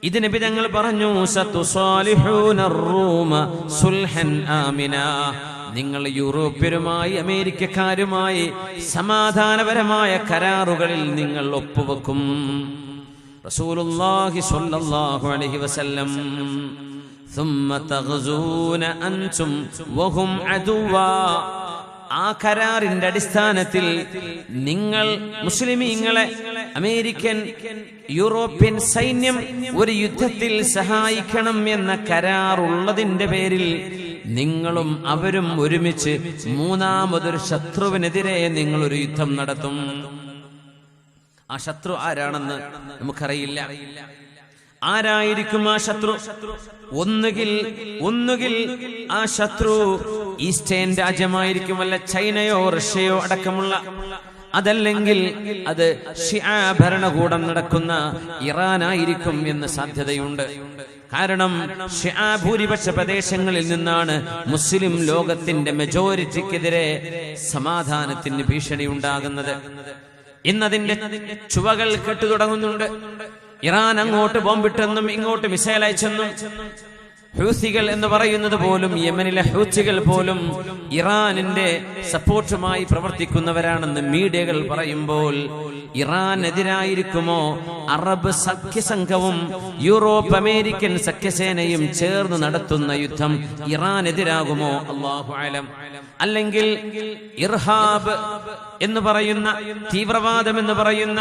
ഇത് നബി തങ്ങൾ പറഞ്ഞു, സതുസാലിഹൂന റൂമ സുൽഹൻ ആമിന, നിങ്ങൾ യൂറോപ്യരുമായി അമേരിക്കക്കാരുമായി സമാധാനപരമായ കരാറുകളിൽ നിങ്ങൾ ഒപ്പുവെക്കും. റസൂലുള്ളാഹി സ്വല്ലല്ലാഹു അലൈഹി വസല്ലം ثم تغزون أنتم وهم عدوا, ആ കരാറിന്റെ അടിസ്ഥാനത്തിൽ നിങ്ങൾ മുസ്ലിമീങ്ങളെ അമേരിക്കൻ യൂറോപ്യൻ സൈന്യം ഒരു യുദ്ധത്തിൽ സഹായിക്കണം എന്ന കരാറുള്ളതിന്റെ പേരിൽ നിങ്ങളും അവരും ഒരുമിച്ച് മൂന്നാമതൊരു ശത്രുവിനെതിരെ നിങ്ങൾ ഒരു യുദ്ധം നടത്തും. ആ ശത്രു ആരാണെന്ന് നമുക്കറിയില്ല. ആരായിരിക്കും ആ ശത്രു? ഒന്നുകിൽ ആ ശത്രു ഈസ്റ്റേൺ രാജ്യമായിരിക്കും, അല്ല ചൈനയോ റഷ്യയോ അടക്കമുള്ള, അതല്ലെങ്കിൽ അത് ഷിആ ഭരണകൂടം നടക്കുന്ന ഇറാനായിരിക്കും എന്ന സാധ്യതയുണ്ട്. കാരണം ഷിആ ഭൂരിപക്ഷ പ്രദേശങ്ങളിൽ നിന്നാണ് മുസ്ലിം ലോകത്തിന്റെ മെജോറിറ്റിക്കെതിരെ സമാധാനത്തിന് ഭീഷണി ഉണ്ടാകുന്നത്. ഇന്നതിന്റെ ചുവകൾ കെട്ടു തുടങ്ങുന്നുണ്ട്. ഇറാൻ അങ്ങോട്ട് ബോംബിട്ടെന്നും ഇങ്ങോട്ട് മിസൈൽ അയച്ചെന്നും, ഹൂസികൾ എന്ന് പറയുന്നത് പോലും, യമനിലെ ഹൂസികൾ പോലും ഇറാനിന്റെ സപ്പോർട്ടുമായി പ്രവർത്തിക്കുന്നവരാണെന്ന് മീഡിയകൾ പറയുമ്പോൾ, ഇറാനെതിരായിരിക്കുമോ അറബ് സഖ്യസംഘവും യൂറോപ്പ് അമേരിക്കൻ സഖ്യസേനയും ചേർന്ന് നടത്തുന്ന യുദ്ധം ഇറാനെതിരാകുമോ? അല്ലാഹു അലം. അല്ലെങ്കിൽ ഇർഹാബ് എന്ന് പറയുന്ന, തീവ്രവാദം എന്ന് പറയുന്ന,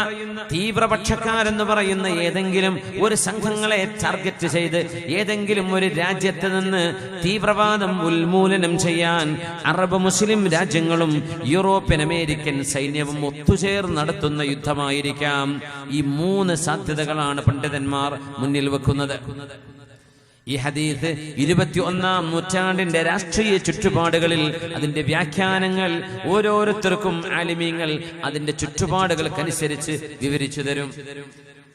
തീവ്രപക്ഷക്കാരെന്ന് പറയുന്ന ഏതെങ്കിലും ഒരു സംഘങ്ങളെ ടാർഗറ്റ് ചെയ്ത് ഏതെങ്കിലും ഒരു രാജ്യത്ത് നിന്ന് തീവ്രവാദം ഉന്മൂലനം ചെയ്യാൻ അറബ് മുസ്ലിം രാജ്യങ്ങളും യൂറോപ്യൻ അമേരിക്കൻ സൈന്യവും ഒത്തുചേർന്ന് നടത്തുന്ന യുദ്ധമായിരിക്കാം. ഈ മൂന്ന് സാധ്യതകളാണ് പണ്ഡിതന്മാർ മുന്നിൽ വെക്കുന്നത്. ഈ ഹദീസ് 21-ാം നൂറ്റാണ്ടിന്റെ രാഷ്ട്രീയ ചുറ്റുപാടുകളിൽ അതിന്റെ വ്യാഖ്യാനങ്ങൾ ഓരോരുത്തർക്കും ആലിമീങ്ങൾ അതിന്റെ ചുറ്റുപാടുകൾക്കനുസരിച്ച് വിവരിച്ചു തരും.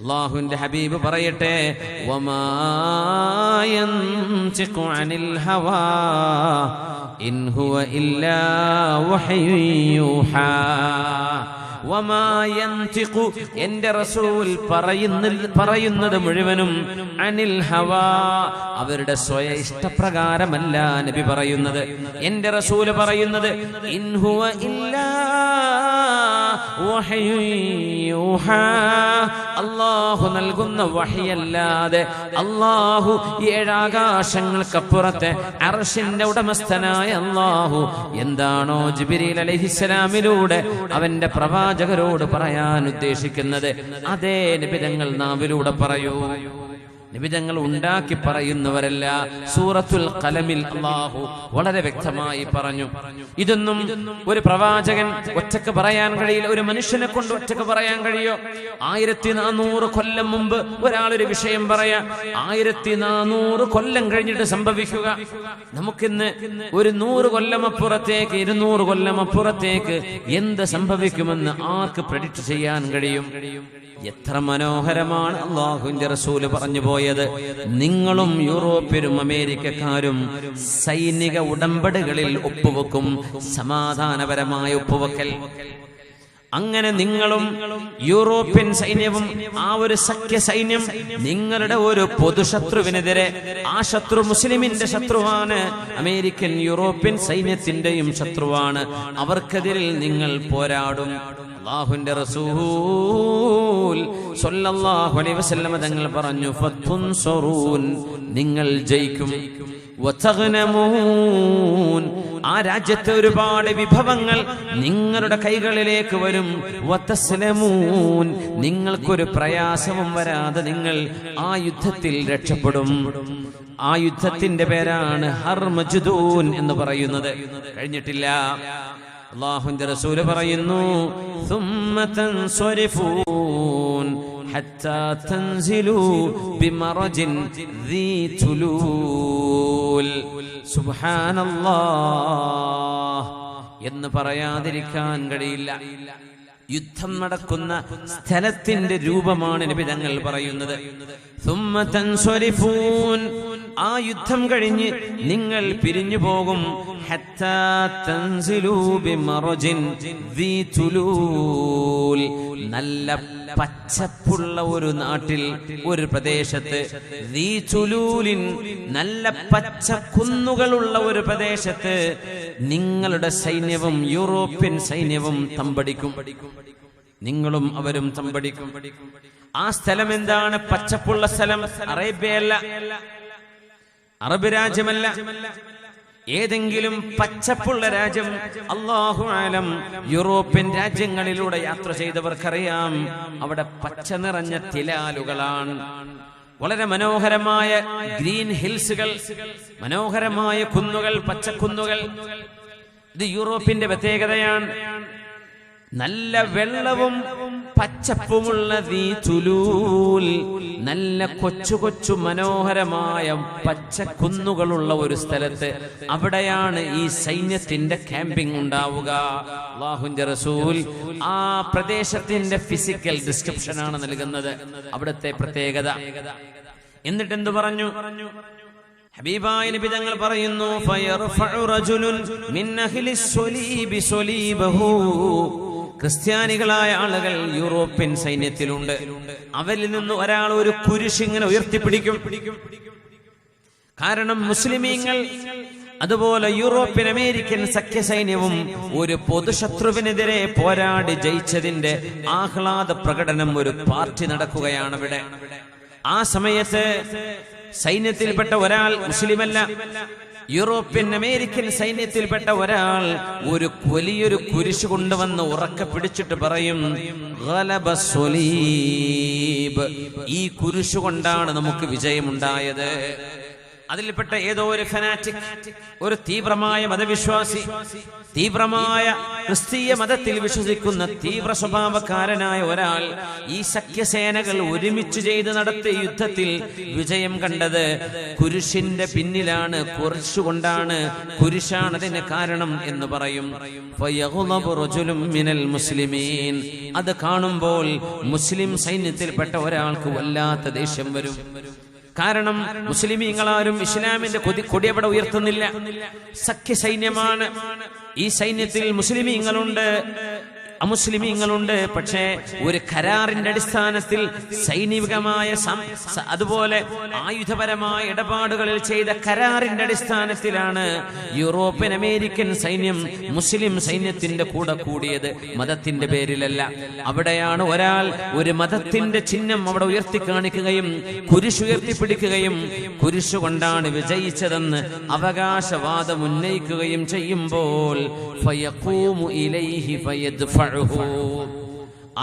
അല്ലാഹുവിന്റെ ഹബീബ് പറയട്ടെ, വമാ യൻതിഖു അനിൽ ഹവാ ഇൻ ഹുവ ഇല്ലാ വഹ്യുൻ. എന്റെ റസൂൽ പറയുന്നത് മുഴുവനും അനിൽ ഹവാ, അവരുടെ സ്വയ ഇഷ്ടപ്രകാരമല്ല നബി പറയുന്നത്. എന്റെ റസൂൽ പറയുന്നത് ഇൻ ഹുവ ഇല്ലാ വഹ്യുൻ യൂഹാ, അല്ലാഹു നൽകുന്ന വഹ്യല്ലാതെ, അല്ലാഹു ഏഴാകാശങ്ങൾക്കപ്പുറത്തെ അർശിന്റെ ഉടമസ്ഥനായ അല്ലാഹു എന്താണോ ജിബ്രീൽ അലൈഹിസ്സലാമിലൂടെ അവന്റെ പ്രവാചകരോട് പറയാൻ ഉദ്ദേശിക്കുന്നത് അതേ നബി തങ്ങൾ നാവിലൂടെ പറയൂ. നബി തങ്ങൾ ഉണ്ടാക്കി പറയുന്നവരല്ല. സൂറത്തുൽ ഖലമിൽ അല്ലാഹു വളരെ വ്യക്തമായി പറഞ്ഞു. ഇതൊന്നും ഒരു പ്രവാചകൻ ഒറ്റക്ക് പറയാൻ കഴിയില്ല. ഒരു മനുഷ്യനെ കൊണ്ട് ഒറ്റക്ക് പറയാൻ കഴിയോ? 1400 കൊല്ലം മുമ്പ് ഒരാളൊരു വിഷയം പറയാ, 1400 കൊല്ലം കഴിഞ്ഞിട്ട് സംഭവിക്കുക. നമുക്കിന്ന് ഒരു 100 കൊല്ലം അപ്പുറത്തേക്ക്, 200 കൊല്ലം അപ്പുറത്തേക്ക് എന്ത് സംഭവിക്കുമെന്ന് ആർക്ക് പ്രെഡിക്റ്റ് ചെയ്യാൻ കഴിയും? എത്ര മനോഹരമാണ് അല്ലാഹുവിന്റെ റസൂല് പറഞ്ഞു പോയത്. നിങ്ങളും യൂറോപ്യരും അമേരിക്കക്കാരും സൈനിക ഉടമ്പടികളിൽ ഒപ്പുവെക്കും, സമാധാനപരമായ ഒപ്പുവെക്കൽ. അങ്ങനെ നിങ്ങളും യൂറോപ്യൻ സൈന്യവും ആ ഒരു സഖ്യ സൈന്യം നിങ്ങളുടെ ഒരു പൊതുശത്രുവിനെതിരെ, ആ ശത്രു മുസ്ലിമിന്റെ ശത്രുവാണ്, അമേരിക്കൻ യൂറോപ്യൻ സൈന്യത്തിന്റെയും ശത്രുവാണ്, അവർക്കെതിരിൽ നിങ്ങൾ പോരാടും. അല്ലാഹുവിന്റെ റസൂൽ സ്വല്ലല്ലാഹു അലൈഹി വസല്ലം തങ്ങൾ പറഞ്ഞു, ഫതുൻസറൂൻ, നിങ്ങൾ ജയിക്കും, വതഗ്നമൂൻ, ആ രാജ്യത്തെ ഒരുപാട് വിഭവങ്ങൾ നിങ്ങളുടെ കൈകളിലേക്ക് വരും, വതസ്ലമൂൻ, നിങ്ങൾക്കൊരു പ്രയാസവും വരാതെ നിങ്ങൾ ആ യുദ്ധത്തിൽ രക്ഷപ്പെടും. ആ യുദ്ധത്തിന്റെ പേരാണ് ഹർമജ്ദൂൻ എന്ന് പറയുന്നത്. കഴിഞ്ഞിട്ടില്ല. അല്ലാഹുവിന്റെ റസൂൽ പറയുന്നു, ثم تنصرفون حتى تنزلوا بمرج ذي تلول. സുബ്ഹാനല്ലാഹ് എന്ന് പറയാതിരിക്കാൻ കഴിയില്ല. യുദ്ധം നടക്കുന്ന സ്ഥലത്തിന്റെ രൂപമാണ് നബി തങ്ങൾ പറയുന്നത്. ثم تنصرفون, ആ യുദ്ധം കഴിഞ്ഞ് നിങ്ങൾ പിരിഞ്ഞു പോകും. ഹത്താ തൻസിലൂ ബിമറജിൻ ദീ തുലൂൽ, നല്ല പച്ചപ്പുള്ള ഒരു നാട്ടിൽ, ഒരു പ്രദേശത്ത്, നല്ല പച്ച കുന്നുകളുള്ള ഒരു പ്രദേശത്ത് നിങ്ങളുടെ സൈന്യവും യൂറോപ്യൻ സൈന്യവും തമ്പടിക്കും. നിങ്ങളും അവരും തമ്പടിക്കും. ആ സ്ഥലം എന്താണ്? പച്ചപ്പുള്ള സ്ഥലം. അറേബ്യയല്ല, അറബ് രാജ്യമല്ല, ഏതെങ്കിലും പച്ചപ്പുള്ള രാജ്യം. അല്ലാഹു ആലം. യൂറോപ്യൻ രാജ്യങ്ങളിലൂടെ യാത്ര ചെയ്തവർക്കറിയാം, അവിടെ പച്ച നിറഞ്ഞ തിലാലുകളാണ്. വളരെ മനോഹരമായ ഗ്രീൻ ഹിൽസുകൾ, മനോഹരമായ കുന്നുകൾ, പച്ചക്കുന്നുകൾ. ഇത് യൂറോപ്പിന്റെ പ്രത്യേകതയാണ്. നല്ല വെള്ളവും പച്ചപ്പുമുള്ള നല്ല കൊച്ചു കൊച്ചു മനോഹരമായ പച്ചക്കുന്നുകളുള്ള ഒരു സ്ഥലത്ത്, അവിടെയാണ് ഈ സൈന്യത്തിന്റെ ക്യാമ്പിംഗ് ഉണ്ടാവുക. അല്ലാഹുവിന്റെ റസൂൽ ആ പ്രദേശത്തിന്റെ ഫിസിക്കൽ ഡിസ്ക്രിപ്ഷൻ ആണ് നൽകുന്നത്, അവിടുത്തെ പ്രത്യേകത. എന്നിട്ട് എന്തു പറഞ്ഞു? ഹബീബായ നബി തങ്ങൾ പറയുന്നു, ഫയർഫഉ റജുലുൻ മിൻ അഹ്ലിസ് സ്വലീബി സ്വലീബഹു. ക്രിസ്ത്യാനികളായ ആളുകൾ യൂറോപ്യൻ സൈന്യത്തിലുണ്ട്. അവരിൽ നിന്ന് ഒരാൾ ഒരു കുരിശ് ഇങ്ങനെ ഉയർത്തിപ്പിടിക്കും. കാരണം മുസ്ലിമീങ്ങൾ അതുപോലെ യൂറോപ്യൻ അമേരിക്കൻ സഖ്യസൈന്യവും ഒരു പൊതുശത്രുവിനെതിരെ പോരാടി ജയിച്ചതിന്റെ ആഹ്ലാദ പ്രകടനം, ഒരു പാർട്ടി നടക്കുകയാണ് ഇവിടെ. ആ സമയത്ത് സൈന്യത്തിൽപ്പെട്ട ഒരാൾ, മുസ്ലിമല്ല, യൂറോപ്യൻ അമേരിക്കൻ സൈന്യത്തിൽപ്പെട്ട ഒരാൾ ഒരു വലിയൊരു കുരിശ് കൊണ്ടുവന്ന് ഉറക്കെ പിടിച്ചിട്ട് പറയും, ഗലബ സ്വലീബ്. ഈ കുരിശ് കൊണ്ടാണ് നമുക്ക് വിജയമുണ്ടായത്. അതിൽപ്പെട്ട ഏതോ ഒരു ഫനാറ്റിക്, ഒരു തീവ്രമായ മതവിശ്വാസി, തീവ്രമായ ക്രിസ്തീയ മതത്തിൽ വിശ്വസിക്കുന്ന തീവ്ര സ്വഭാവക്കാരനായ ഒരാൾ ഈ സഖ്യസേനകൾ ഒരുമിച്ച് ചെയ്ത് നടത്തിയ യുദ്ധത്തിൽ വിജയം കണ്ടത് കുരിശിന്റെ പിന്നിലാണ്, കുരിശുകൊണ്ടാണ്, കുരിശാണ് അതിന് കാരണം എന്ന് പറയും. മുസ്ലിമീൻ. അത് കാണുമ്പോൾ മുസ്ലിം സൈന്യത്തിൽപ്പെട്ട ഒരാൾക്ക് വല്ലാത്ത ദേഷ്യം വരും. കാരണം മുസ്ലിമീങ്ങളാരും ഇസ്ലാമിന്റെ കൊടി അവിടെ ഉയർത്തുന്നില്ല. സഖ്യ സൈന്യമാണ്. ഈ സൈന്യത്തിൽ മുസ്ലിമീങ്ങളുണ്ട്, അമുസ്ലിമീങ്ങളുണ്ട്. പക്ഷേ ഒരു കരാറിന്റെ അടിസ്ഥാനത്തിൽ, സൈനികമായ അതുപോലെ ആയുധപരമായ ഇടപാടുകളിൽ ചെയ്ത കരാറിന്റെ അടിസ്ഥാനത്തിലാണ് യൂറോപ്യൻ അമേരിക്കൻ സൈന്യം മുസ്ലിം സൈന്യത്തിന്റെ കൂടെ കൂടിയത്, മതത്തിന്റെ പേരിലല്ല. അവിടെയാണ് ഒരാൾ ഒരു മതത്തിന്റെ ചിഹ്നം അവിടെ ഉയർത്തി കാണിക്കുകയും കുരിശ് ഉയർത്തിപ്പിടിക്കുകയും കുരിശ് കൊണ്ടാണ് വിജയിച്ചതെന്ന് അവകാശവാദം ഉന്നയിക്കുകയും ചെയ്യുമ്പോൾ ഫയഖൂമു ഇലൈഹി ഫയദ്ഫഉഹു.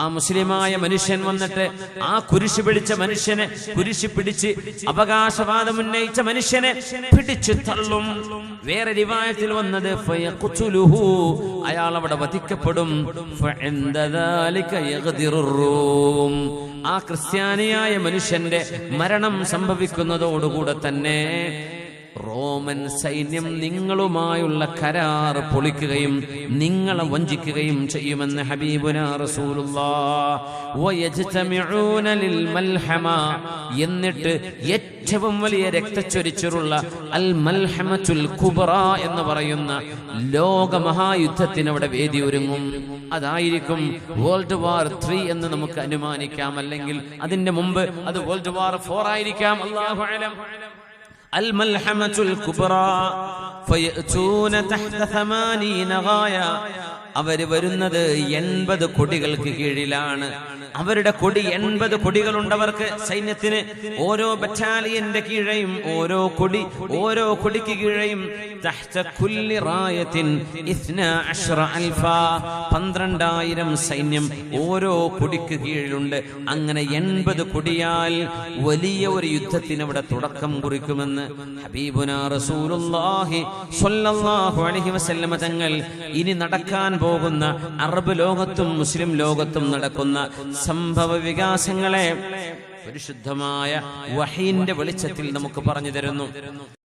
ആ മുസ്ലിമായ മനുഷ്യൻ വന്നിട്ട് ആ കുരിശ് പിടിച്ച മനുഷ്യനെ, കുരിശ് പിടിച്ച് അവകാശവാദം ഉന്നയിച്ച മനുഷ്യനെ പിടിച്ചു തള്ളും. വേറെ റിവായത്തിൽ വന്നത് ഫയഖ്തുലുഹു, അയാൾ അവിടെ വധിക്കപ്പെടും. ഫഇൻദ ദാലിക യഗ്ദിറുർ റൂം. ആ ക്രിസ്ത്യാനിയായ മനുഷ്യന്റെ മരണം സംഭവിക്കുന്നതോടുകൂടെ തന്നെ റോമൻ സൈന്യം നിങ്ങളുമായുള്ള കരാർ പൊളിക്കുകയും നിങ്ങളെ വഞ്ചിക്കുകയും ചെയ്യുമെന്ന് ഹബീബുനാ റസൂലുള്ളാഹ്. വയജ്തമിഊന ലിൽ മൽഹമ. എന്നിട്ട് ഏറ്റവും വലിയ രക്തച്ചൊരിച്ചിലുള്ള അൽ മൽഹമത്തുൽ കുബ്ര എന്ന് പറയുന്ന ലോകമഹായുദ്ധത്തിന് അവിടെ വേദി ഒരുങ്ങും. അതായിരിക്കും വേൾഡ് വാർ 3 എന്ന് നമുക്ക് അനുമാനിക്കാം. അല്ലെങ്കിൽ അതിന്റെ മുമ്പ് അത് വേൾഡ് വാർ 4 ആയിരിക്കാം. അല്ലാഹു അലം. അൽ-മൽഹമത്തുൽ കുബ്ര ഫയഅതൂന തഹ്ത 80 ഗായ. അവര് വരുന്നത് 80 കൊടികൾക്ക് കീഴിലാണ്. അവരുടെ കൊടി 80 കൊടികളുണ്ടവർക്ക് സൈന്യത്തിന്. ഓരോ ബറ്റാലിയന്റെ കീഴെയും ഓരോ കൊടിക്ക് കീഴെയും തഹ്ത കുല്ലി റായത്തിൻ 12,000 സൈന്യം ഓരോ കൊടിക്ക് കീഴിലുണ്ട്. അങ്ങനെ 80 കൊടിയാൽ വലിയ ഒരു യുദ്ധത്തിന് അവിടെ തുടക്കം കുറിക്കുമെന്ന് ഹബീബുനാ റസൂലുള്ളാഹി സ്വല്ലല്ലാഹു അലൈഹി വസല്ലമ തങ്ങൾ ഇനി നടക്കാൻ പോകുന്ന അറബ് ലോകത്തും മുസ്ലിം ലോകത്തും നടക്കുന്ന സംഭവ വികാസങ്ങളെ പരിശുദ്ധമായ വഹീന്റെ വെളിച്ചത്തിൽ നമുക്ക് പറഞ്ഞു തരുന്നു.